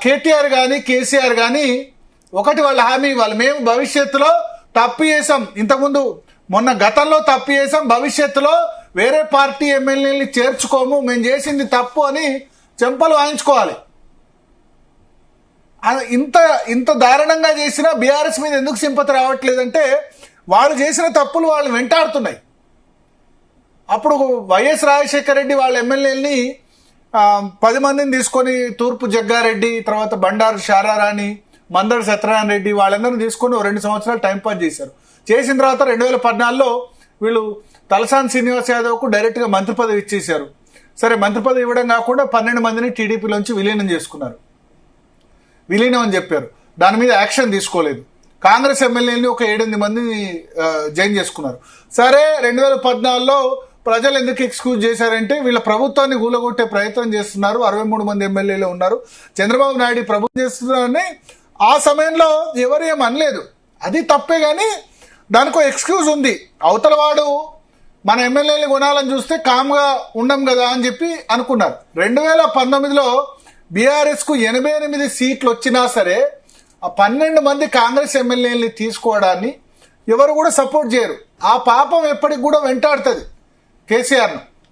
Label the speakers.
Speaker 1: కేటీఆర్ కానీ కేసీఆర్ కానీ ఒకటి వాళ్ళ హామీ ఇవ్వాలి, మేము భవిష్యత్తులో తప్పు చేసాం, ఇంతకుముందు మొన్న గతంలో తప్పు చేసాం, భవిష్యత్తులో వేరే పార్టీ ఎమ్మెల్యేని చేర్చుకోము, మేము చేసింది తప్పు అని చెంపలు వాయించుకోవాలి. ఇంత ఇంత దారుణంగా చేసినా బీఆర్ఎస్ మీద ఎందుకు సింపతి రావట్లేదంటే వాళ్ళు చేసిన తప్పులు వాళ్ళు వెంటాడుతున్నాయి. అప్పుడు వైఎస్ రాజశేఖర రెడ్డి వాళ్ళ ఎమ్మెల్యేలని 10 మందిని తీసుకొని తూర్పు జగ్గారెడ్డి, తర్వాత బండారు శారారాణి, మందడి సత్యనారాయణ రెడ్డి వాళ్ళందరినీ తీసుకొని 2 సంవత్సరాలు టైంపాస్ చేశారు. చేసిన తర్వాత 2014లో వీళ్ళు తలసాని శ్రీనివాస్ యాదవ్కు డైరెక్ట్గా మంత్రి పదవి ఇచ్చేశారు. సరే, మంత్రి పదవి ఇవ్వడం కాకుండా 12 మందిని టీడీపీలోంచి విలీనం చేసుకున్నారు. విలీనం అని చెప్పారు, దాని మీద యాక్షన్ తీసుకోలేదు. కాంగ్రెస్ ఎమ్మెల్యేని ఒక 7-8 మందిని జాయిన్ చేసుకున్నారు. సరే, 2014లో ప్రజలు ఎందుకు ఎక్స్క్యూజ్ చేశారంటే వీళ్ళ ప్రభుత్వాన్ని కూలగొట్టే ప్రయత్నం చేస్తున్నారు, 63 మంది ఎమ్మెల్యేలు ఉన్నారు, చంద్రబాబు నాయుడు ప్రభుత్వం చేస్తున్నారని ఆ సమయంలో ఎవరు ఏం అనలేదు. అది తప్పే, కానీ దానికో ఎక్స్క్యూజ్ ఉంది. అవతల వాడు మన ఎమ్మెల్యేని కొనాలని చూస్తే కామ్గా ఉండం కదా అని చెప్పి అనుకున్నారు. 2019లో బీఆర్ఎస్కు 88 సీట్లు వచ్చినా సరే ఆ 12 మంది కాంగ్రెస్ ఎమ్మెల్యేని తీసుకోవడాన్ని ఎవరు కూడా సపోర్ట్ చేయరు. ఆ పాపం ఎప్పటికి కూడా వెంటాడుతుంది కేసీఆర్ను.